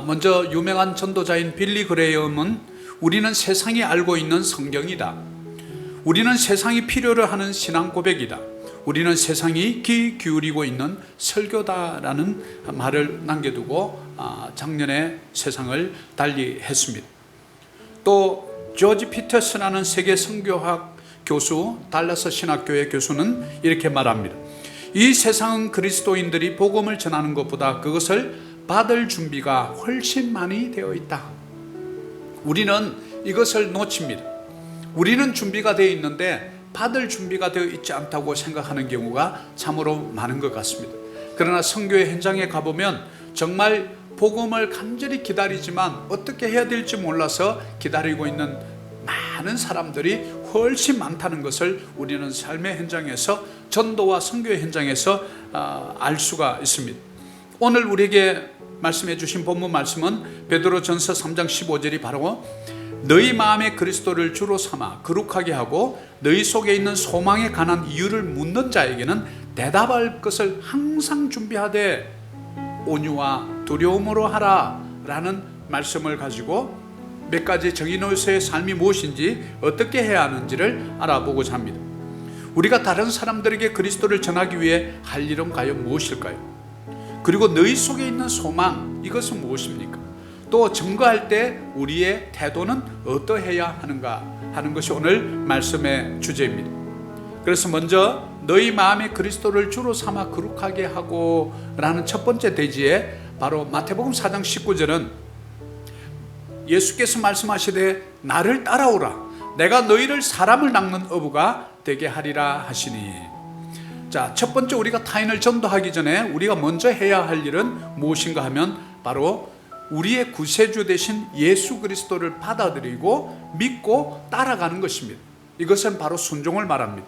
먼저 유명한 전도자인 빌리 그레이엄은 우리는 세상이 알고 있는 성경이다. 우리는 세상이 필요로 하는 신앙 고백이다. 우리는 세상이 귀 기울이고 있는 설교다라는 말을 남겨두고 작년에 세상을 달리했습니다. 또 조지 피터스라는 세계 선교학 교수, 달라스 신학교의 교수는 이렇게 말합니다. 이 세상은 그리스도인들이 복음을 전하는 것보다 그것을 받을 준비가 훨씬 많이 되어 있다. 우리는 이것을 놓칩니다. 우리는 준비가 되어 있는데 받을 준비가 되어 있지 않다고 생각하는 경우가 참으로 많은 것 같습니다. 그러나 선교의 현장에 가보면 정말 복음을 간절히 기다리지만 어떻게 해야 될지 몰라서 기다리고 있는 많은 사람들이 훨씬 많다는 것을 우리는 삶의 현장에서, 전도와 선교의 현장에서 알 수가 있습니다. 오늘 우리에게 말씀해 주신 본문 말씀은 베드로전서 3장 15절이 바로 너희 마음에 그리스도를 주로 삼아 거룩하게 하고 너희 속에 있는 소망에 관한 이유를 묻는 자에게는 대답할 것을 항상 준비하되 온유와 두려움으로 하라 라는 말씀을 가지고 몇 가지 정인으로서의 삶이 무엇인지 어떻게 해야 하는지를 알아보고자 합니다. 우리가 다른 사람들에게 그리스도를 전하기 위해 할 일은 과연 무엇일까요? 그리고 너희 속에 있는 소망, 이것은 무엇입니까? 또 증거할 때 우리의 태도는 어떠해야 하는가 하는 것이 오늘 말씀의 주제입니다. 그래서 먼저 너희 마음에 그리스도를 주로 삼아 거룩하게 하고 라는 첫 번째 대지에 바로 마태복음 4장 19절은 예수께서 말씀하시되 나를 따라오라 내가 너희를 사람을 낚는 어부가 되게 하리라 하시니. 자, 첫 번째 우리가 타인을 전도하기 전에 우리가 먼저 해야 할 일은 무엇인가 하면 바로 우리의 구세주 되신 예수 그리스도를 받아들이고 믿고 따라가는 것입니다. 이것은 바로 순종을 말합니다.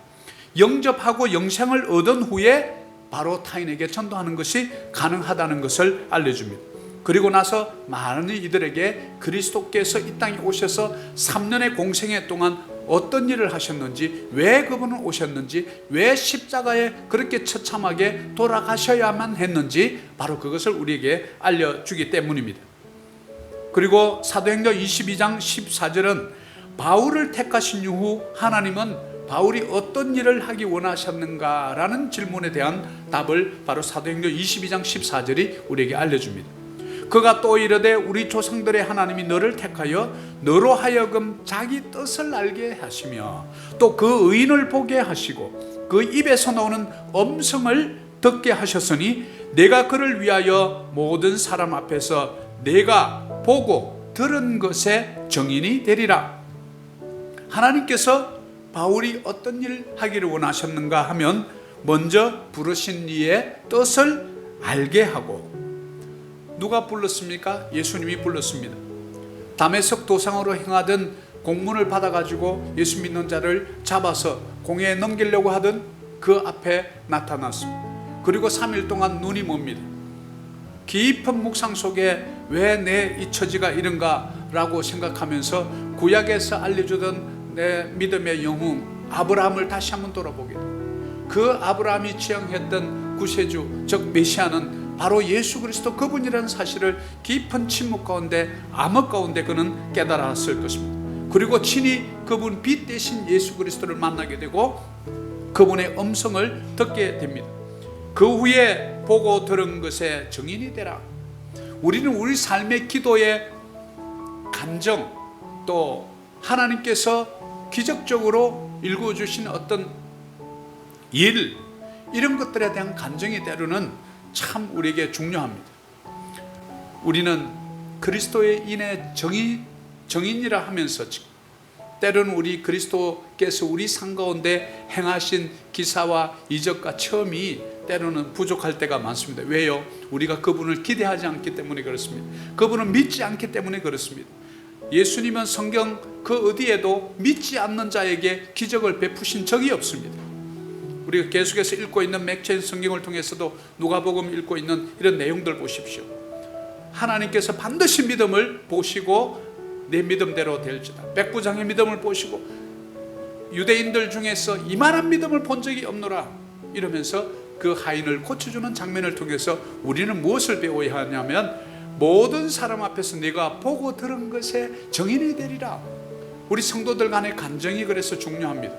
영접하고 영생을 얻은 후에 바로 타인에게 전도하는 것이 가능하다는 것을 알려줍니다. 그리고 나서 많은 이들에게 그리스도께서 이 땅에 오셔서 3년의 공생애 동안 어떤 일을 하셨는지, 왜 그분은 오셨는지, 왜 십자가에 그렇게 처참하게 돌아가셔야만 했는지 바로 그것을 우리에게 알려주기 때문입니다. 그리고 사도행전 22장 14절은 바울을 택하신 이후 하나님은 바울이 어떤 일을 하기 원하셨는가라는 질문에 대한 답을 바로 사도행전 22장 14절이 우리에게 알려줍니다. 그가 또 이르되 우리 조상들의 하나님이 너를 택하여 너로 하여금 자기 뜻을 알게 하시며 또 그 의인을 보게 하시고 그 입에서 나오는 음성을 듣게 하셨으니 내가 그를 위하여 모든 사람 앞에서 내가 보고 들은 것의 증인이 되리라. 하나님께서 바울이 어떤 일을 하기를 원하셨는가 하면 먼저 부르신 이의 뜻을 알게 하고, 누가 불렀습니까? 예수님이 불렀습니다. 다메섹 도상으로 행하던 공문을 받아가지고 예수 믿는 자를 잡아서 공회에 넘기려고 하던 그 앞에 나타났습니다. 그리고 3일 동안 눈이 멉니다. 깊은 묵상 속에 왜 내 이 처지가 이런가 라고 생각하면서 구약에서 알려주던 내 믿음의 영웅 아브라함을 다시 한번 돌아보게 됩니다. 그 아브라함이 지향했던 구세주 즉 메시아는 바로 예수 그리스도 그분이라는 사실을 깊은 침묵 가운데, 암흑 가운데 그는 깨달았을 것입니다. 그리고 친히 그분 빛 대신 예수 그리스도를 만나게 되고 그분의 음성을 듣게 됩니다. 그 후에 보고 들은 것의 증인이 되라. 우리는 우리 삶의 기도의 감정, 또 하나님께서 기적적으로 일구어주신 어떤 일, 이런 것들에 대한 감정이 때로는 참 우리에게 중요합니다. 우리는 그리스도의 인의 정인이라 하면서 때로는 우리 그리스도께서 우리 삶 가운데 행하신 기사와 이적과 체험이 때로는 부족할 때가 많습니다. 왜요? 우리가 그분을 기대하지 않기 때문에 그렇습니다. 그분을 믿지 않기 때문에 그렇습니다. 예수님은 성경 그 어디에도 믿지 않는 자에게 기적을 베푸신 적이 없습니다. 우리가 계속해서 읽고 있는 맥체인 성경을 통해서도 누가복음 읽고 있는 이런 내용들 보십시오. 하나님께서 반드시 믿음을 보시고 내 믿음대로 될지다. 백부장의 믿음을 보시고 유대인들 중에서 이만한 믿음을 본 적이 없노라 이러면서 그 하인을 고쳐주는 장면을 통해서 우리는 무엇을 배워야 하냐면 모든 사람 앞에서 네가 보고 들은 것에 증인이 되리라. 우리 성도들 간의 간증이 그래서 중요합니다.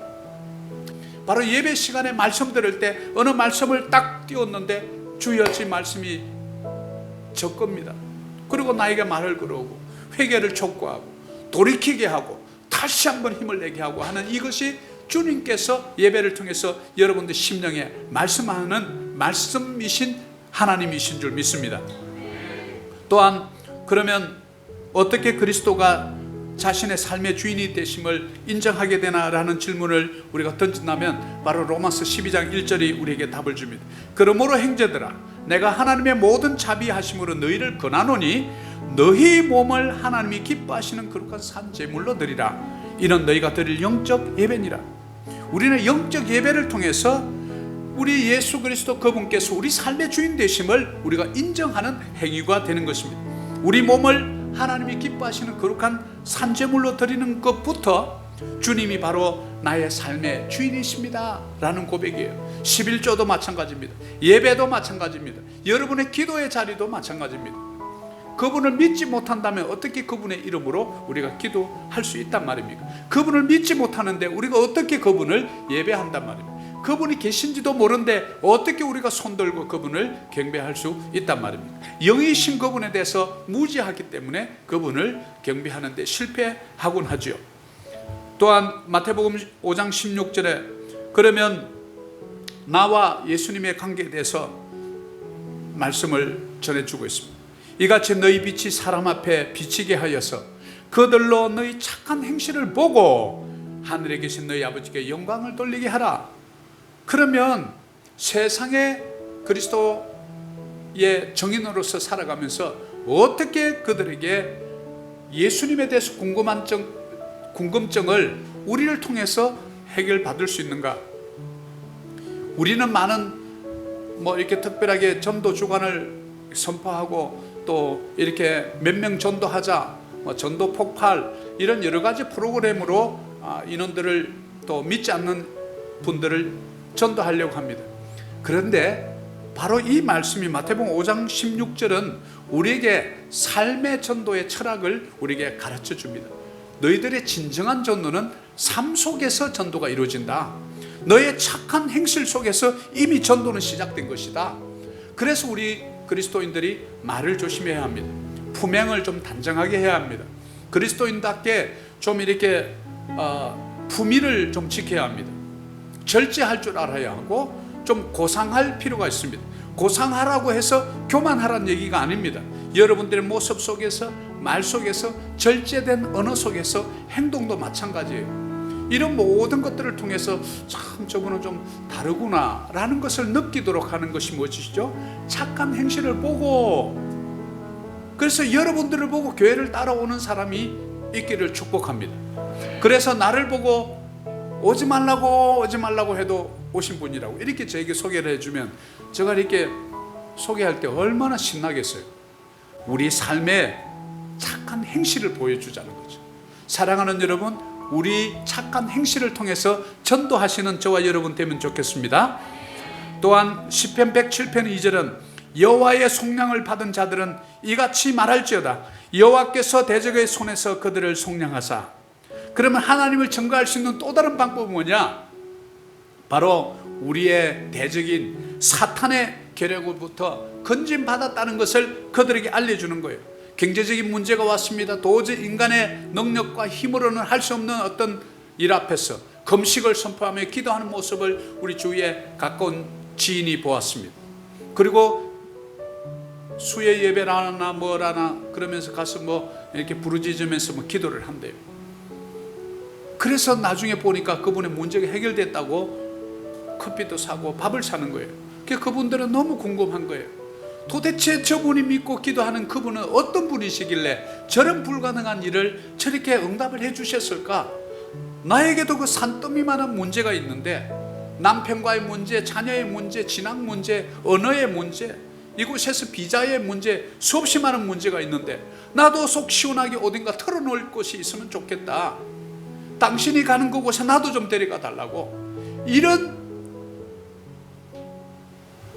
바로 예배 시간에 말씀 들을 때 어느 말씀을 딱 띄웠는데 주여 지 말씀이 저 겁니다. 그리고 나에게 말을 걸어오고 회개를 촉구하고 돌이키게 하고 다시 한번 힘을 내게 하고 하는 이것이 주님께서 예배를 통해서 여러분들 심령에 말씀하는 말씀이신 하나님이신 줄 믿습니다. 또한 그러면 어떻게 그리스도가 자신의 삶의 주인이 되심을 인정하게 되나라는 질문을 우리가 던진다면 바로 로마서 12장 1절이 우리에게 답을 줍니다. 그러므로 형제들아 내가 하나님의 모든 자비하심으로 너희를 권하노니 너희 몸을 하나님이 기뻐하시는 거룩한 산 제물로 드리라. 이는 너희가 드릴 영적 예배니라. 우리는 영적 예배를 통해서 우리 예수 그리스도 그분께서 우리 삶의 주인 되심을 우리가 인정하는 행위가 되는 것입니다. 우리 몸을 하나님이 기뻐하시는 거룩한 산제물로 드리는 것부터 주님이 바로 나의 삶의 주인이십니다 라는 고백이에요. 11조도 마찬가지입니다. 예배도 마찬가지입니다. 여러분의 기도의 자리도 마찬가지입니다. 그분을 믿지 못한다면 어떻게 그분의 이름으로 우리가 기도할 수 있단 말입니까? 그분을 믿지 못하는데 우리가 어떻게 그분을 예배한단 말입니까? 그분이 계신지도 모르는데 어떻게 우리가 손들고 그분을 경배할 수 있단 말입니까? 영이신 그분에 대해서 무지하기 때문에 그분을 경배하는 데 실패하곤 하죠. 또한 마태복음 5장 16절에 그러면 나와 예수님의 관계에 대해서 말씀을 전해주고 있습니다. 이같이 너희 빛이 사람 앞에 비치게 하여서 그들로 너희 착한 행실을 보고 하늘에 계신 너희 아버지께 영광을 돌리게 하라. 그러면 세상에 그리스도의 증인으로서 살아가면서 어떻게 그들에게 예수님에 대해서 궁금증을 우리를 통해서 해결받을 수 있는가? 우리는 많은 이렇게 특별하게 전도 주간을 선포하고 또 이렇게 몇 명 전도하자, 전도 폭발 이런 여러 가지 프로그램으로 인원들을 또 믿지 않는 분들을 전도하려고 합니다. 그런데 바로 이 말씀이 마태복음 5장 16절은 우리에게 삶의 전도의 철학을 우리에게 가르쳐 줍니다. 너희들의 진정한 전도는 삶 속에서 전도가 이루어진다. 너의 착한 행실 속에서 이미 전도는 시작된 것이다. 그래서 우리 그리스도인들이 말을 조심해야 합니다. 품행을 좀 단정하게 해야 합니다. 그리스도인답게 좀 이렇게 품위를 좀 지켜야 합니다. 절제할 줄 알아야 하고 좀 고상할 필요가 있습니다. 고상하라고 해서 교만하라는 얘기가 아닙니다. 여러분들의 모습 속에서 말 속에서 절제된 언어 속에서 행동도 마찬가지예요. 이런 모든 것들을 통해서 참 저분은 좀 다르구나 라는 것을 느끼도록 하는 것이 무엇이죠? 착한 행실을 보고, 그래서 여러분들을 보고 교회를 따라오는 사람이 있기를 축복합니다. 그래서 나를 보고 오지 말라고 해도 오신 분이라고 이렇게 저에게 소개를 해주면 제가 이렇게 소개할 때 얼마나 신나겠어요. 우리 삶에 착한 행실을 보여주자는 거죠. 사랑하는 여러분, 우리 착한 행실을 통해서 전도하시는 저와 여러분 되면 좋겠습니다. 또한 시편 107편 2절은 여호와의 속량을 받은 자들은 이같이 말할지어다. 여호와께서 대적의 손에서 그들을 속량하사. 그러면 하나님을 증거할 수 있는 또 다른 방법은 뭐냐? 바로 우리의 대적인 사탄의 계략으로부터 건진받았다는 것을 그들에게 알려주는 거예요. 경제적인 문제가 왔습니다. 도저히 인간의 능력과 힘으로는 할 수 없는 어떤 일 앞에서 금식을 선포하며 기도하는 모습을 우리 주위에 가까운 지인이 보았습니다. 그리고 수요 예배라나 뭐라나 그러면서 가서 이렇게 부르짖으면서 기도를 한대요. 그래서 나중에 보니까 그분의 문제가 해결됐다고 커피도 사고 밥을 사는 거예요. 그분들은 너무 궁금한 거예요. 도대체 저분이 믿고 기도하는 그분은 어떤 분이시길래 저런 불가능한 일을 저렇게 응답을 해 주셨을까? 나에게도 그 산더미만한 문제가 있는데 남편과의 문제, 자녀의 문제, 진학 문제, 언어의 문제, 이곳에서 비자의 문제, 수없이 많은 문제가 있는데 나도 속 시원하게 어딘가 털어놓을 곳이 있으면 좋겠다. 당신이 가는 그곳에 나도 좀 데려가 달라고. 이런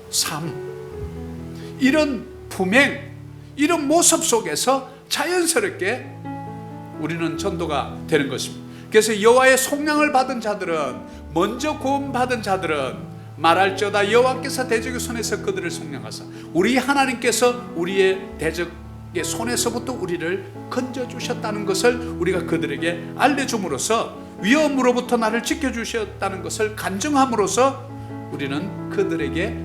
삶, 이런 품행, 이런 모습 속에서 자연스럽게 우리는 전도가 되는 것입니다. 그래서 여호와의 속량을 받은 자들은, 먼저 구원받은 자들은 말할지어다 여호와께서 대적의 손에서 그들을 속량하사, 우리 하나님께서 우리의 대적의 손에서부터 우리를 건져주셨다는 것을 우리가 그들에게 알려줌으로써, 위험으로부터 나를 지켜주셨다는 것을 간증함으로써 우리는 그들에게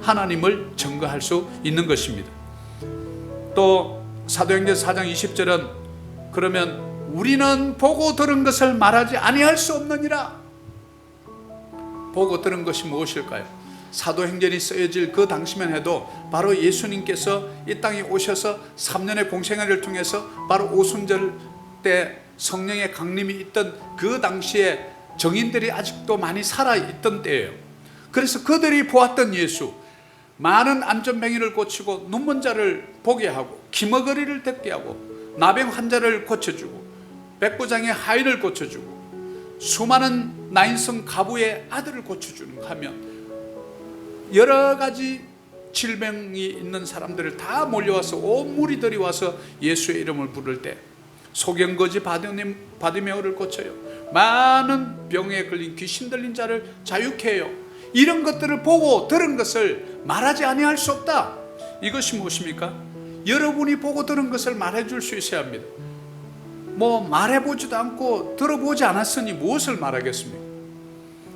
하나님을 증거할 수 있는 것입니다. 또 사도행전 4장 20절은 그러면 우리는 보고 들은 것을 말하지 아니할 수 없느니라. 보고 들은 것이 무엇일까요? 사도행전이 쓰여질 그 당시만 해도 바로 예수님께서 이 땅에 오셔서 3년의 공생애를 통해서 바로 오순절 때 성령의 강림이 있던 그 당시에 정인들이 아직도 많이 살아있던 때예요. 그래서 그들이 보았던 예수, 많은 안전병이를 고치고 눈먼 자를 보게 하고 기머거리를 듣게 하고 나병 환자를 고쳐주고 백부장의 하인을 고쳐주고 수많은 나인성 가부의 아들을 고쳐주는 하면 여러 가지 질병이 있는 사람들을 다 몰려와서 온 무리들이 와서 예수의 이름을 부를 때 소경거지 바디메오를 고쳐요. 많은 병에 걸린 귀신 들린 자를 자유케 해요. 이런 것들을 보고 들은 것을 말하지 아니할 수 없다. 이것이 무엇입니까? 여러분이 보고 들은 것을 말해줄 수 있어야 합니다. 말해보지도 않고 들어보지 않았으니 무엇을 말하겠습니까?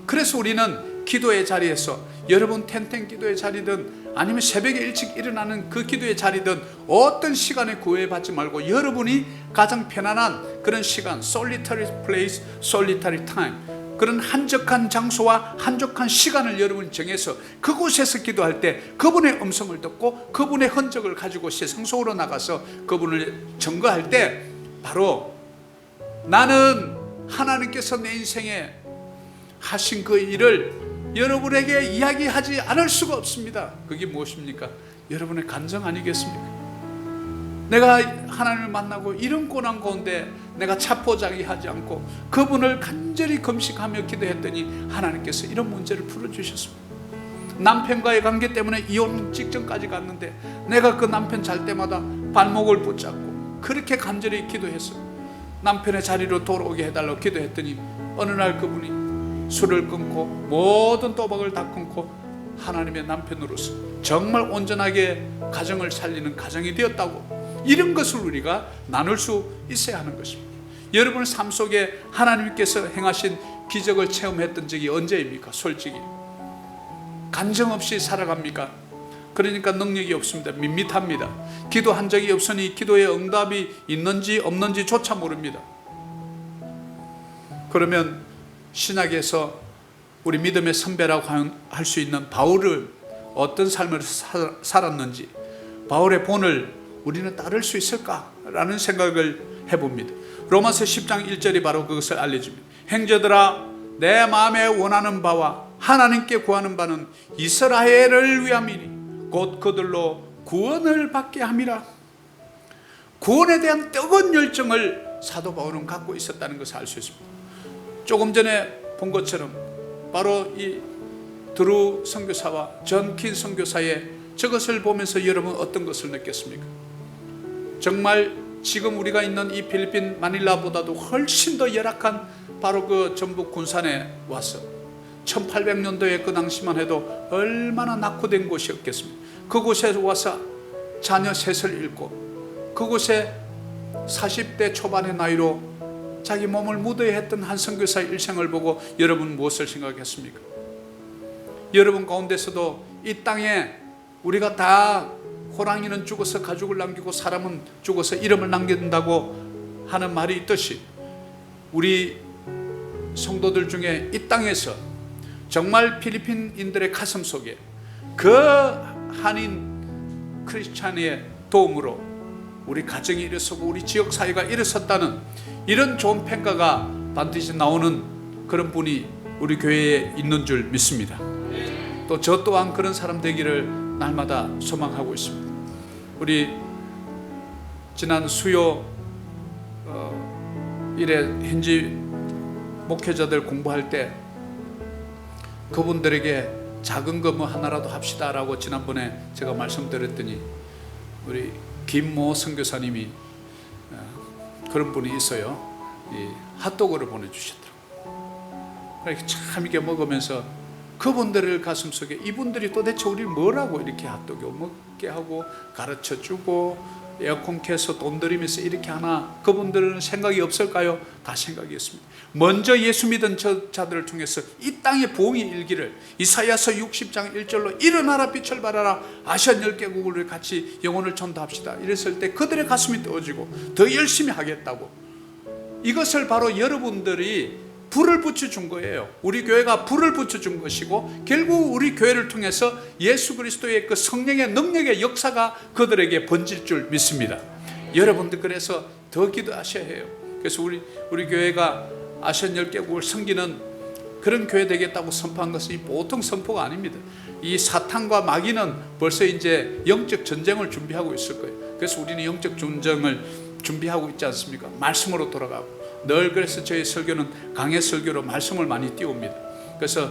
그래서 우리는 기도의 자리에서, 여러분 텐텐 기도의 자리든 아니면 새벽에 일찍 일어나는 그 기도의 자리든 어떤 시간에 구애받지 말고 여러분이 가장 편안한 그런 시간, solitary place, solitary time, 그런 한적한 장소와 한적한 시간을 여러분이 정해서 그곳에서 기도할 때 그분의 음성을 듣고 그분의 흔적을 가지고 세상 속으로 나가서 그분을 증거할 때 바로 나는 하나님께서 내 인생에 하신 그 일을 여러분에게 이야기하지 않을 수가 없습니다. 그게 무엇입니까? 여러분의 간증 아니겠습니까? 내가 하나님을 만나고 이런 고난 가운데 내가 차포자기하지 않고 그분을 간절히 금식하며 기도했더니 하나님께서 이런 문제를 풀어주셨습니다. 남편과의 관계 때문에 이혼 직전까지 갔는데 내가 그 남편 잘 때마다 발목을 붙잡고 그렇게 간절히 기도했어요. 남편의 자리로 돌아오게 해달라고 기도했더니 어느 날 그분이 술을 끊고 모든 도박을 다 끊고 하나님의 남편으로서 정말 온전하게 가정을 살리는 가정이 되었다고, 이런 것을 우리가 나눌 수 있어야 하는 것입니다. 여러분 삶 속에 하나님께서 행하신 기적을 체험했던 적이 언제입니까? 솔직히 간증 없이 살아갑니까? 그러니까 능력이 없습니다. 밋밋합니다. 기도한 적이 없으니 기도의 응답이 있는지 없는지조차 모릅니다. 그러면 신약에서 우리 믿음의 선배라고 할 수 있는 바울을 어떤 삶을 살았는지, 바울의 본을 우리는 따를 수 있을까라는 생각을 해봅니다. 로마서 10장 1절이 바로 그것을 알려줍니다. 형제들아, 내 마음에 원하는 바와 하나님께 구하는 바는 이스라엘을 위함이니 곧 그들로 구원을 받게 함이라. 구원에 대한 뜨거운 열정을 사도 바울은 갖고 있었다는 것을 알 수 있습니다. 조금 전에 본 것처럼 바로 이 드루 선교사와 전킨 선교사의 저것을 보면서 여러분 어떤 것을 느꼈습니까? 정말 지금 우리가 있는 이 필리핀 마닐라보다도 훨씬 더 열악한 바로 그 전북 군산에 와서 1800년도에 그 당시만 해도 얼마나 낙후된 곳이었겠습니까? 그곳에 와서 자녀 셋을 잃고 그곳에 40대 초반의 나이로 자기 몸을 묻어야 했던 한 선교사의 일생을 보고 여러분 무엇을 생각했습니까? 여러분 가운데서도 이 땅에 우리가 다 호랑이는 죽어서 가죽을 남기고 사람은 죽어서 이름을 남긴다고 하는 말이 있듯이 우리 성도들 중에 이 땅에서 정말 필리핀인들의 가슴 속에 그 한인 크리스찬의 도움으로 우리 가정이 일어서고 우리 지역사회가 일어섰다는 이런 좋은 평가가 반드시 나오는 그런 분이 우리 교회에 있는 줄 믿습니다. 또 저 또한 그런 사람 되기를 날마다 소망하고 있습니다. 우리 지난 수요 일에 현지 목회자들 공부할 때 그분들에게 작은 거 뭐 하나라도 합시다라고 지난번에 제가 말씀드렸더니 우리 김모 선교사님이 그런 분이 있어요. 이 핫도그를 보내주셨더라고요. 그렇게 참 이렇게 먹으면서 그분들을 가슴속에 이분들이 도대체 우리 뭐라고 이렇게 핫도그 먹게 하고 가르쳐주고 에어컨 켜서 돈 들이면서 이렇게 하나, 그분들은 생각이 없을까요? 다 생각이 있습니다. 먼저 예수 믿은 자들을 통해서 이 땅에 부흥이 일기를 이사야서 60장 1절로 일어나라 빛을 발하라 아시안 10개국을 같이 영혼을 전도합시다 이랬을 때 그들의 가슴이 뜨어지고 더 열심히 하겠다고, 이것을 바로 여러분들이 불을 붙여준 거예요. 우리 교회가 불을 붙여준 것이고 결국 우리 교회를 통해서 예수 그리스도의 그 성령의 능력의 역사가 그들에게 번질 줄 믿습니다. 여러분들 그래서 더 기도하셔야 해요. 그래서 우리 교회가 아시안 10개국을 섬기는 그런 교회 되겠다고 선포한 것은 보통 선포가 아닙니다. 이 사탄과 마귀는 벌써 이제 영적 전쟁을 준비하고 있을 거예요. 그래서 우리는 영적 전쟁을 준비하고 있지 않습니까? 말씀으로 돌아가고 늘 그래서 저희 설교는 강해 설교로 말씀을 많이 띄웁니다. 그래서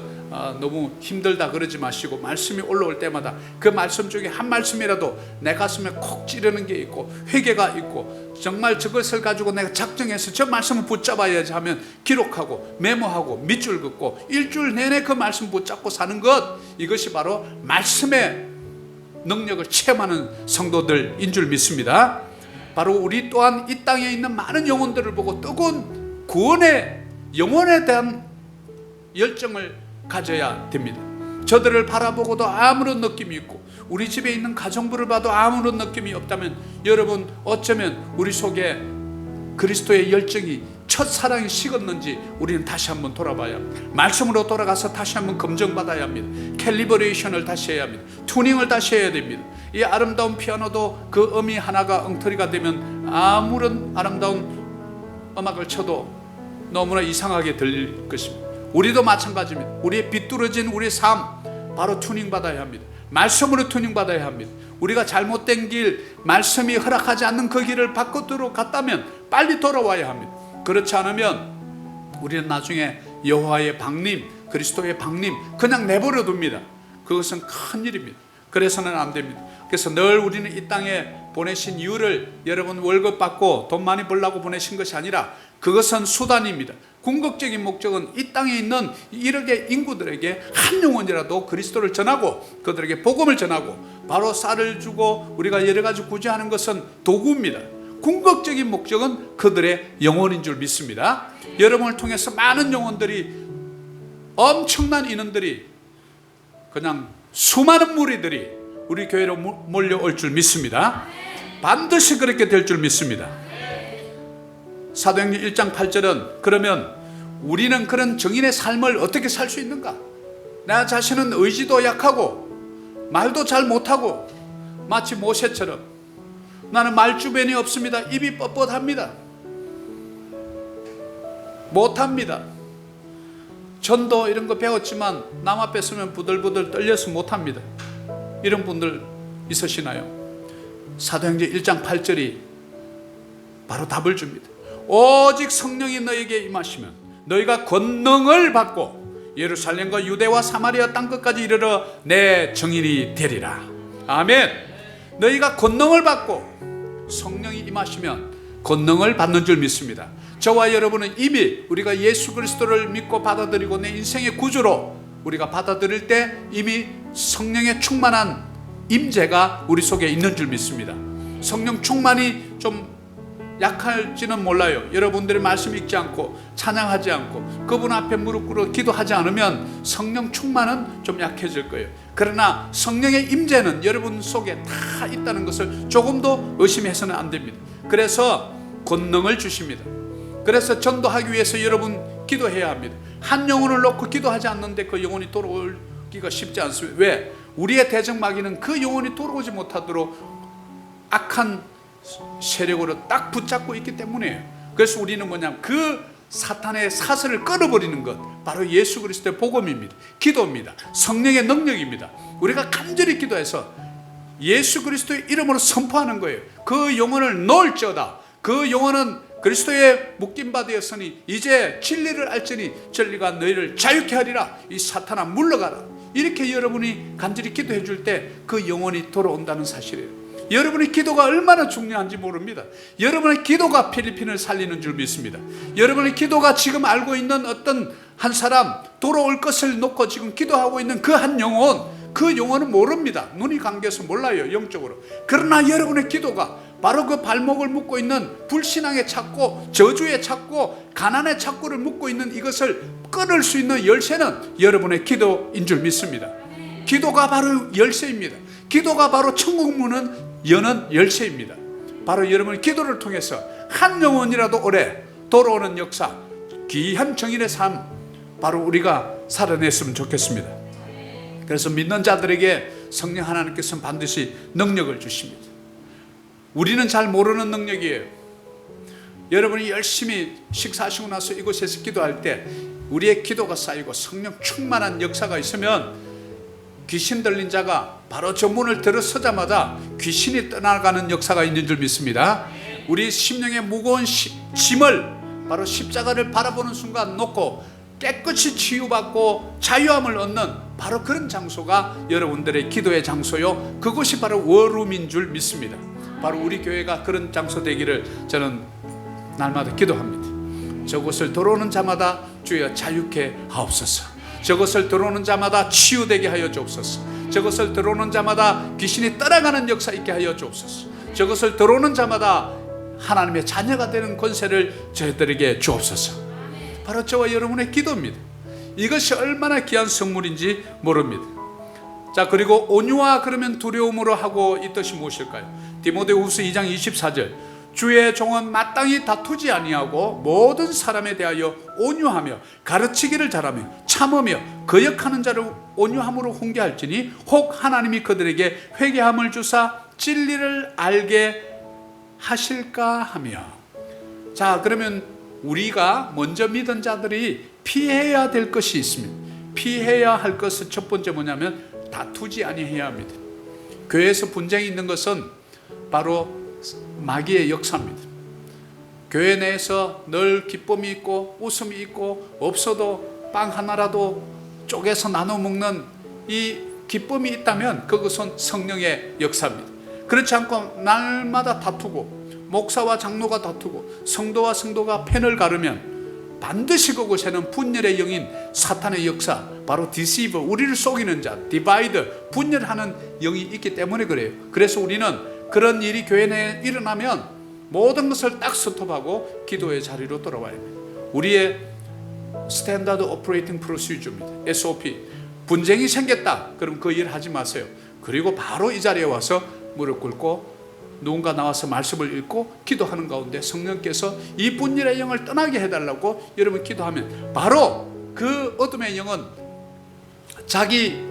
너무 힘들다 그러지 마시고 말씀이 올라올 때마다 그 말씀 중에 한 말씀이라도 내 가슴에 콕 찌르는 게 있고 회개가 있고 정말 저것을 가지고 내가 작정해서 저 말씀을 붙잡아야지 하면 기록하고 메모하고 밑줄 긋고 일주일 내내 그 말씀 붙잡고 사는 것, 이것이 바로 말씀의 능력을 체험하는 성도들인 줄 믿습니다. 바로 우리 또한 이 땅에 있는 많은 영혼들을 보고 뜨거운 구원의 영혼에 대한 열정을 가져야 됩니다. 저들을 바라보고도 아무런 느낌이 있고 우리 집에 있는 가정부를 봐도 아무런 느낌이 없다면 여러분 어쩌면 우리 속에 그리스도의 열정이 첫사랑이 식었는지 우리는 다시 한번 돌아봐야 합니다. 말씀으로 돌아가서 다시 한번 검증받아야 합니다. 캘리버레이션을 다시 해야 합니다. 튜닝을 다시 해야 됩니다. 이 아름다운 피아노도 그 음이 하나가 엉터리가 되면 아무런 아름다운 음악을 쳐도 너무나 이상하게 들릴 것입니다. 우리도 마찬가지입니다. 우리의 비뚤어진 우리의 삶 바로 튜닝 받아야 합니다. 말씀으로 튜닝 받아야 합니다. 우리가 잘못된 길, 말씀이 허락하지 않는 그 길을 바깥으로 갔다면 빨리 돌아와야 합니다. 그렇지 않으면 우리는 나중에 여호와의 방림, 그리스도의 방림 그냥 내버려 둡니다. 그것은 큰일입니다. 그래서는 안 됩니다. 그래서 늘 우리는 이 땅에 보내신 이유를 여러분 월급 받고 돈 많이 벌려고 보내신 것이 아니라 그것은 수단입니다. 궁극적인 목적은 이 땅에 있는 1억의 인구들에게 한 영혼이라도 그리스도를 전하고 그들에게 복음을 전하고, 바로 쌀을 주고 우리가 여러 가지 구제하는 것은 도구입니다. 궁극적인 목적은 그들의 영혼인 줄 믿습니다. 여러분을 통해서 많은 영혼들이, 엄청난 인원들이, 그냥 수많은 무리들이 우리 교회로 몰려올 줄 믿습니다. 반드시 그렇게 될 줄 믿습니다. 사도행전 1장 8절은 그러면 우리는 그런 정인의 삶을 어떻게 살 수 있는가? 나 자신은 의지도 약하고 말도 잘 못하고 마치 모세처럼 나는 말주변이 없습니다. 입이 뻣뻣합니다. 못합니다. 전도 이런 거 배웠지만 남 앞에 서면 부들부들 떨려서 못합니다. 이런 분들 있으시나요? 사도행전 1장 8절이 바로 답을 줍니다. 오직 성령이 너에게 임하시면 너희가 권능을 받고 예루살렘과 유대와 사마리아 땅끝까지 이르러 내 증인이 되리라. 아멘. 너희가 권능을 받고 성령이 임하시면 권능을 받는 줄 믿습니다. 저와 여러분은 이미 우리가 예수 그리스도를 믿고 받아들이고 내 인생의 구주로 우리가 받아들일 때 이미 성령의 충만한 임재가 우리 속에 있는 줄 믿습니다. 성령 충만이 좀 약할지는 몰라요. 여러분들의 말씀 읽지 않고 찬양하지 않고 그분 앞에 무릎 꿇어 기도하지 않으면 성령 충만은 좀 약해질 거예요. 그러나 성령의 임재는 여러분 속에 다 있다는 것을 조금도 의심해서는 안 됩니다. 그래서 권능을 주십니다. 그래서 전도하기 위해서 여러분 기도해야 합니다. 한 영혼을 놓고 기도하지 않는데 그 영혼이 돌아오기가 쉽지 않습니다. 왜? 우리의 대적마귀는 그 영혼이 돌아오지 못하도록 악한 세력으로 딱 붙잡고 있기 때문이에요. 그래서 우리는 뭐냐면 그 사탄의 사슬을 끊어버리는 것, 바로 예수 그리스도의 복음입니다. 기도입니다. 성령의 능력입니다. 우리가 간절히 기도해서 예수 그리스도의 이름으로 선포하는 거예요. 그 영혼을 놓을지어다. 그 영혼은 그리스도의 묶임바 되었으니 이제 진리를 알지니 진리가 너희를 자유케 하리라. 이 사탄아 물러가라. 이렇게 여러분이 간절히 기도해 줄 때 그 영혼이 돌아온다는 사실이에요. 여러분의 기도가 얼마나 중요한지 모릅니다. 여러분의 기도가 필리핀을 살리는 줄 믿습니다. 여러분의 기도가 지금 알고 있는 어떤 한 사람, 돌아올 것을 놓고 지금 기도하고 있는 그 한 영혼, 그 영혼은 모릅니다. 눈이 감겨서 몰라요, 영적으로. 그러나 여러분의 기도가 바로 그 발목을 묶고 있는 불신앙의 착고, 저주의 착고, 가난의 착고를 묶고 있는 이것을 끊을 수 있는 열쇠는 여러분의 기도인 줄 믿습니다. 기도가 바로 열쇠입니다. 기도가 바로 천국 문은 여는 열쇠입니다. 바로 여러분의 기도를 통해서 한 영혼이라도 오래 돌아오는 역사, 귀한 정인의 삶, 바로 우리가 살아냈으면 좋겠습니다. 그래서 믿는 자들에게 성령 하나님께서는 반드시 능력을 주십니다. 우리는 잘 모르는 능력이에요. 여러분이 열심히 식사하시고 나서 이곳에서 기도할 때 우리의 기도가 쌓이고 성령 충만한 역사가 있으면 귀신 들린 자가 바로 저 문을 들어서자마자 귀신이 떠나가는 역사가 있는 줄 믿습니다. 우리 심령의 무거운 짐을 바로 십자가를 바라보는 순간 놓고 깨끗이 치유받고 자유함을 얻는 바로 그런 장소가 여러분들의 기도의 장소요, 그곳이 바로 워룸인 줄 믿습니다. 바로 우리 교회가 그런 장소 되기를 저는 날마다 기도합니다. 저곳을 들어오는 자마다 주여 자유케 하옵소서. 저것을 들어오는 자마다 치유되게 하여 주옵소서. 저것을 들어오는 자마다 귀신이 떠나가는 역사 있게 하여 주옵소서. 저것을 들어오는 자마다 하나님의 자녀가 되는 권세를 저희들에게 주옵소서. 바로 저와 여러분의 기도입니다. 이것이 얼마나 귀한 선물인지 모릅니다. 자, 그리고 온유와 그러면 두려움으로 하고 이 뜻이 무엇일까요? 디모데후서 2장 24절, 주의 종은 마땅히 다투지 아니하고 모든 사람에 대하여 온유하며 가르치기를 잘하며 참으며 거역하는 자를 온유함으로 훈계할지니 혹 하나님이 그들에게 회개함을 주사 진리를 알게 하실까 하며. 자, 그러면 우리가 먼저 믿은 자들이 피해야 될 것이 있습니다. 피해야 할 것은 첫 번째 뭐냐면 다투지 아니해야 합니다. 교회에서 분쟁이 있는 것은 바로 마귀의 역사입니다. 교회 내에서 늘 기쁨이 있고 웃음이 있고 없어도 빵 하나라도 쪼개서 나눠 먹는 이 기쁨이 있다면 그것은 성령의 역사입니다. 그렇지 않고 날마다 다투고 목사와 장로가 다투고 성도와 성도가 편을 가르면 반드시 그곳에는 분열의 영인 사탄의 역사, 바로 디시버, 우리를 속이는 자, 디바이더, 분열하는 영이 있기 때문에 그래요. 그래서 우리는 그런 일이 교회 내에 일어나면 모든 것을 딱 스톱하고 기도의 자리로 돌아와야 됩니다. 우리의 스탠다드 오퍼레이팅 프로시저입니다. SOP. 분쟁이 생겼다, 그럼 그 일 하지 마세요. 그리고 바로 이 자리에 와서 무릎 꿇고 누군가 나와서 말씀을 읽고 기도하는 가운데 성령께서 이 분열의 영을 떠나게 해달라고 여러분 기도하면 바로 그 어둠의 영은 자기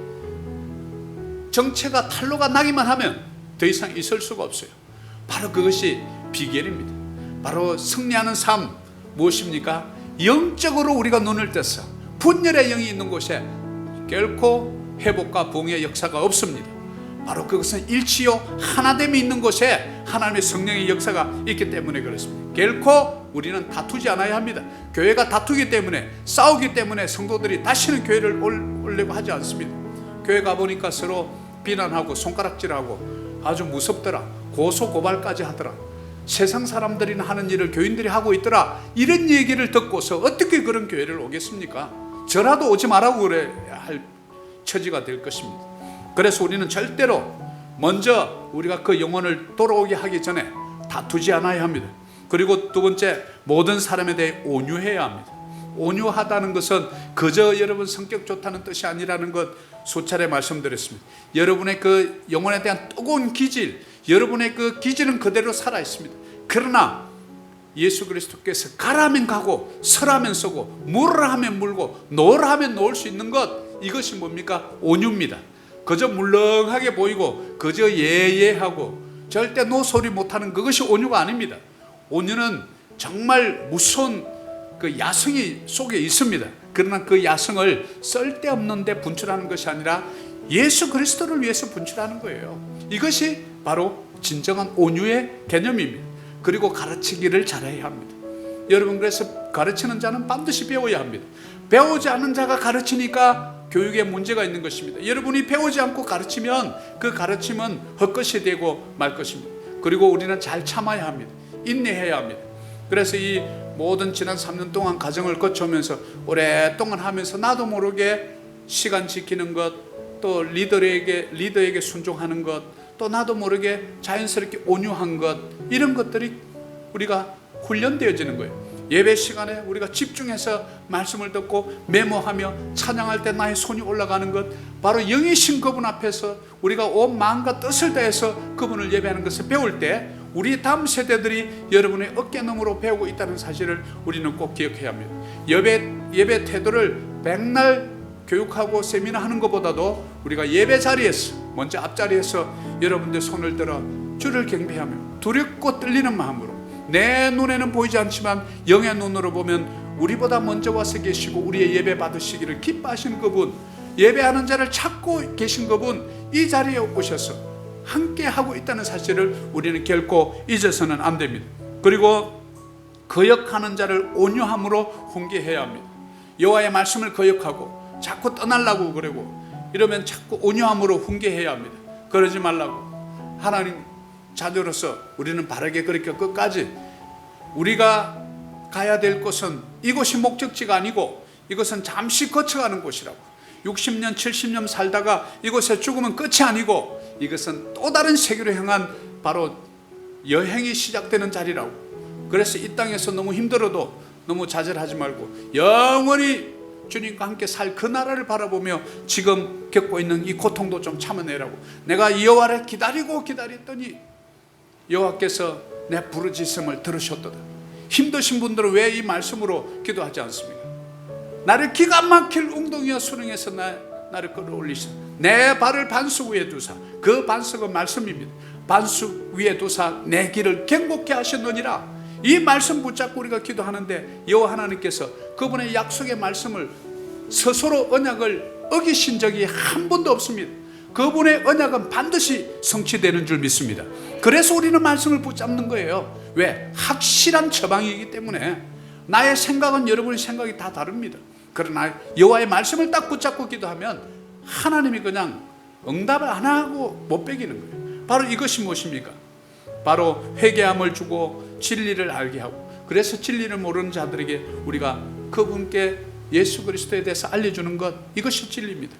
정체가 탄로가 나기만 하면 더 이상 있을 수가 없어요. 바로 그것이 비결입니다. 바로 승리하는 삶 무엇입니까? 영적으로 우리가 눈을 떼서 분열의 영이 있는 곳에 결코 회복과 부흥의 역사가 없습니다. 바로 그것은 일치요 하나됨이 있는 곳에 하나님의 성령의 역사가 있기 때문에 그렇습니다. 결코 우리는 다투지 않아야 합니다. 교회가 다투기 때문에, 싸우기 때문에 성도들이 다시는 교회를 오려고 하지 않습니다. 교회 가보니까 서로 비난하고 손가락질하고 아주 무섭더라, 고소고발까지 하더라, 세상 사람들이 하는 일을 교인들이 하고 있더라, 이런 얘기를 듣고서 어떻게 그런 교회를 오겠습니까? 저라도 오지 말라고 그래야 할 처지가 될 것입니다. 그래서 우리는 절대로 먼저 우리가 그 영혼을 돌아오게 하기 전에 다투지 않아야 합니다. 그리고 두 번째, 모든 사람에 대해 온유해야 합니다. 온유하다는 것은 그저 여러분 성격 좋다는 뜻이 아니라는 것 수차례 말씀드렸습니다. 여러분의 그 영혼에 대한 뜨거운 기질, 여러분의 그 기질은 그대로 살아 있습니다. 그러나 예수 그리스도께서 가라면 가고 서라면 서고 물으라 하면 물고 놓으라 하면 놓을 수 있는 것, 이것이 뭡니까? 온유입니다. 그저 물렁하게 보이고 그저 예예하고 절대 노소리 못하는 그것이 온유가 아닙니다. 온유는 정말 무서운 그 야성이 속에 있습니다. 그러나 그 야성을 쓸데없는 데 분출하는 것이 아니라 예수 그리스도를 위해서 분출하는 거예요. 이것이 바로 진정한 온유의 개념입니다. 그리고 가르치기를 잘해야 합니다. 여러분, 그래서 가르치는 자는 반드시 배워야 합니다. 배우지 않는 자가 가르치니까 교육에 문제가 있는 것입니다. 여러분이 배우지 않고 가르치면 그 가르침은 헛것이 되고 말 것입니다. 그리고 우리는 잘 참아야 합니다. 인내해야 합니다. 그래서 이 모든 지난 3년 동안 과정을 거쳐오면서 오랫동안 하면서 나도 모르게 시간 지키는 것, 또 리더에게 순종하는 것, 또 나도 모르게 자연스럽게 온유한 것, 이런 것들이 우리가 훈련되어지는 거예요. 예배 시간에 우리가 집중해서 말씀을 듣고 메모하며 찬양할 때 나의 손이 올라가는 것, 바로 영이신 그분 앞에서 우리가 온 마음과 뜻을 다해서 그분을 예배하는 것을 배울 때 우리 다음 세대들이 여러분의 어깨너머로 배우고 있다는 사실을 우리는 꼭 기억해야 합니다. 예배 태도를 백날 교육하고 세미나 하는 것보다도 우리가 예배 자리에서, 먼저 앞자리에서 여러분들 손을 들어 주를 경배하며 두렵고 떨리는 마음으로, 내 눈에는 보이지 않지만 영의 눈으로 보면 우리보다 먼저 와서 계시고 우리의 예배 받으시기를 기뻐하시는 그분, 예배하는 자를 찾고 계신 그분, 이 자리에 오셔서 함께 하고 있다는 사실을 우리는 결코 잊어서는 안 됩니다. 그리고 거역하는 자를 온유함으로 훈계해야 합니다. 여호와의 말씀을 거역하고 자꾸 떠나려고 그러고 이러면 자꾸 온유함으로 훈계해야 합니다. 그러지 말라고. 하나님 자녀로서 우리는 바르게 그렇게 끝까지 우리가 가야 될 곳은 이곳이 목적지가 아니고 이것은 잠시 거쳐가는 곳이라고. 60년 70년 살다가 이곳에 죽으면 끝이 아니고 이것은 또 다른 세계로 향한 바로 여행이 시작되는 자리라고. 그래서 이 땅에서 너무 힘들어도 너무 좌절하지 말고 영원히 주님과 함께 살 그 나라를 바라보며 지금 겪고 있는 이 고통도 좀 참아내라고. 내가 여호와를 기다렸더니 여호와께서 내 부르짖음을 들으셨도다. 힘드신 분들은 왜 이 말씀으로 기도하지 않습니까? 나를 기가 막힐 웅덩이와 수렁에서 나를 끌어올리사 내 발을 반석 위에 두사, 그 반석은 말씀입니다. 반석 위에 두사 내 길을 견고케 하셨느니라. 이 말씀 붙잡고 우리가 기도하는데 여호와 하나님께서 그분의 약속의 말씀을 스스로 언약을 어기신 적이 한 번도 없습니다. 그분의 언약은 반드시 성취되는 줄 믿습니다. 그래서 우리는 말씀을 붙잡는 거예요. 왜? 확실한 처방이기 때문에. 나의 생각은 여러분의 생각이 다 다릅니다. 그러나 여호와의 말씀을 딱 붙잡고 기도하면 하나님이 그냥 응답을 안 하고 못 베기는 거예요. 바로 이것이 무엇입니까? 바로 회개함을 주고 진리를 알게 하고, 그래서 진리를 모르는 자들에게 우리가 그분께 예수 그리스도에 대해서 알려주는 것, 이것이 진리입니다.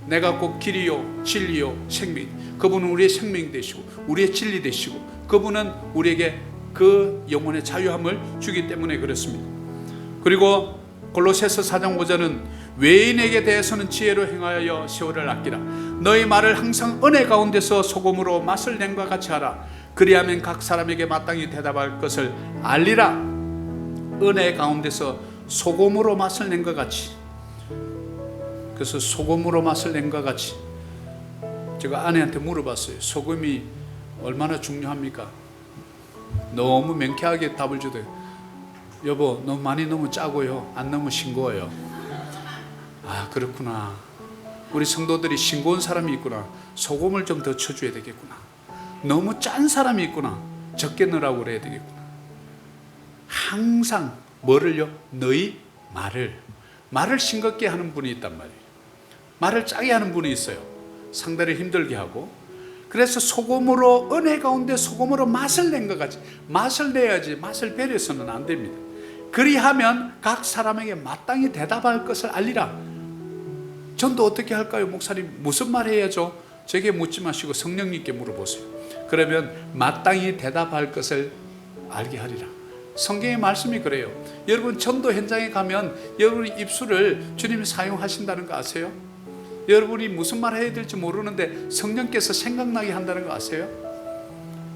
내가 곧 길이요 진리요 생명, 그분은 우리의 생명 되시고 우리의 진리 되시고 그분은 우리에게 그 영혼의 자유함을 주기 때문에 그렇습니다. 그리고 골로새서 4장 5절은 외인에게 대해서는 지혜로 행하여 세월을 아끼라. 너희 말을 항상 은혜 가운데서 소금으로 맛을 낸과 같이 하라. 그리하면 각 사람에게 마땅히 대답할 것을 알리라. 은혜 가운데서 소금으로 맛을 낸 것 같이. 그래서 소금으로 맛을 낸 것 같이 제가 아내한테 물어봤어요. 소금이 얼마나 중요합니까? 너무 명쾌하게 답을 주대요. 여보, 너무 많이 넣으면 짜고요, 안 넣으면 싱거워요. 아, 그렇구나. 우리 성도들이 싱거운 사람이 있구나. 소금을 좀 더 쳐줘야 되겠구나. 너무 짠 사람이 있구나. 적게 넣으라고 그래야 되겠구나. 항상 뭐를요? 너희 말을 싱겁게 하는 분이 있단 말이에요. 말을 짜게 하는 분이 있어요. 상대를 힘들게 하고. 그래서 소금으로, 은혜 가운데 소금으로 맛을 낸 것 같이, 맛을 내야지 맛을 배려서는 안 됩니다. 그리하면 각 사람에게 마땅히 대답할 것을 알리라. 전도 어떻게 할까요? 목사님, 무슨 말 해야죠? 제게 묻지 마시고 성령님께 물어보세요. 그러면 마땅히 대답할 것을 알게 하리라. 성경의 말씀이 그래요. 여러분, 전도 현장에 가면 여러분의 입술을 주님이 사용하신다는 거 아세요? 여러분이 무슨 말 해야 될지 모르는데 성령께서 생각나게 한다는 거 아세요?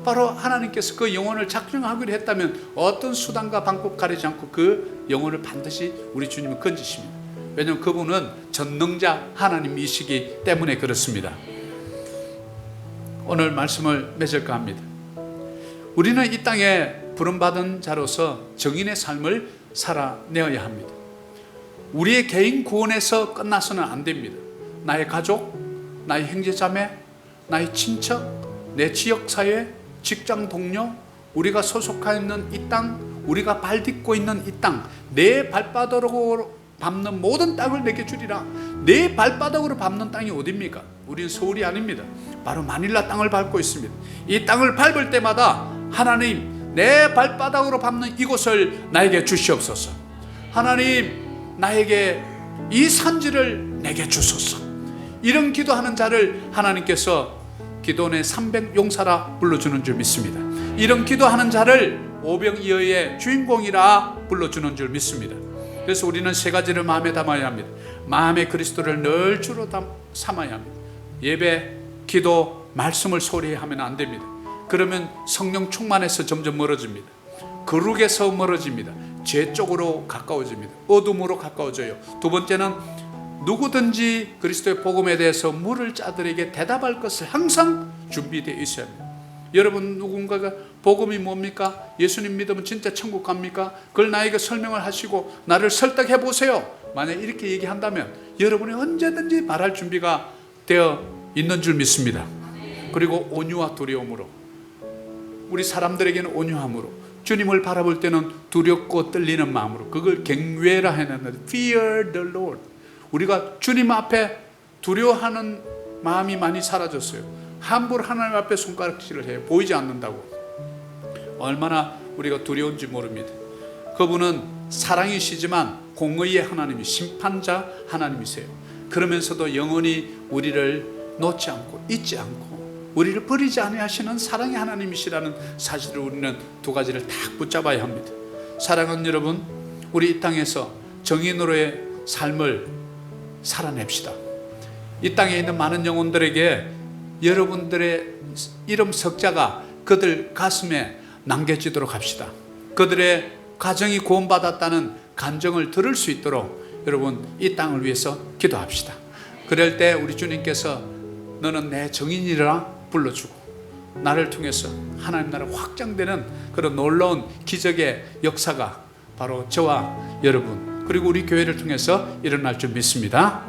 바로 하나님께서 그 영혼을 작정하기로 했다면 어떤 수단과 방법 가리지 않고 그 영혼을 반드시 우리 주님은 건지십니다. 왜냐하면 그분은 전능자 하나님이시기 때문에 그렇습니다. 오늘 말씀을 맺을까 합니다. 우리는 이 땅에 부름받은 자로서 정인의 삶을 살아내어야 합니다. 우리의 개인 구원에서 끝나서는 안 됩니다. 나의 가족, 나의 형제자매, 나의 친척, 내 지역사회, 직장 동료, 우리가 소속하여 있는 이 땅, 우리가 발 딛고 있는 이 땅, 내 발바닥으로 밟는 모든 땅을 내게 주리라. 내 발바닥으로 밟는 땅이 어디입니까? 우린 서울이 아닙니다. 바로 마닐라 땅을 밟고 있습니다. 이 땅을 밟을 때마다 하나님, 내 발바닥으로 밟는 이곳을 나에게 주시옵소서. 하나님, 나에게 이 산지를 내게 주소서. 이런 기도하는 자를 하나님께서 기도원의 300용사라 불러주는 줄 믿습니다. 이런 기도하는 자를 오병이어의 주인공이라 불러주는 줄 믿습니다. 그래서 우리는 세 가지를 마음에 담아야 합니다. 마음에 그리스도를 늘 주로 삼아야 합니다. 예배, 기도, 말씀을 소리해 하면 안 됩니다. 그러면 성령 충만해서 점점 멀어집니다. 거룩에서 멀어집니다. 죄 쪽으로 가까워집니다. 어둠으로 가까워져요. 두 번째는 누구든지 그리스도의 복음에 대해서 물을 자들에게 대답할 것을 항상 준비되어 있어야 합니다. 여러분, 누군가가 복음이 뭡니까? 예수님 믿으면 진짜 천국 갑니까? 그걸 나에게 설명을 하시고 나를 설득해 보세요. 만약 이렇게 얘기한다면 여러분이 언제든지 말할 준비가 되어 있는 줄 믿습니다. 그리고 온유와 두려움으로, 우리 사람들에게는 온유함으로, 주님을 바라볼 때는 두렵고 떨리는 마음으로, 그걸 경외라 해놨는데 Fear the Lord. 우리가 주님 앞에 두려워하는 마음이 많이 사라졌어요. 함부로 하나님 앞에 손가락질을 해요. 보이지 않는다고. 얼마나 우리가 두려운지 모릅니다. 그분은 사랑이시지만 공의의 하나님이, 심판자 하나님이세요. 그러면서도 영원히 우리를 놓지 않고 잊지 않고 우리를 버리지 아니하시는 사랑의 하나님이시라는 사실을 우리는 두 가지를 딱 붙잡아야 합니다. 사랑하는 여러분, 우리 이 땅에서 정인으로의 삶을 살아냅시다. 이 땅에 있는 많은 영혼들에게 여러분들의 이름 석자가 그들 가슴에 남겨지도록 합시다. 그들의 가정이 구원받았다는 간정을 들을 수 있도록 여러분, 이 땅을 위해서 기도합시다. 그럴 때 우리 주님께서 너는 내 정인이라 불러주고 나를 통해서 하나님 나라 확장되는 그런 놀라운 기적의 역사가 바로 저와 여러분, 그리고 우리 교회를 통해서 일어날 줄 믿습니다.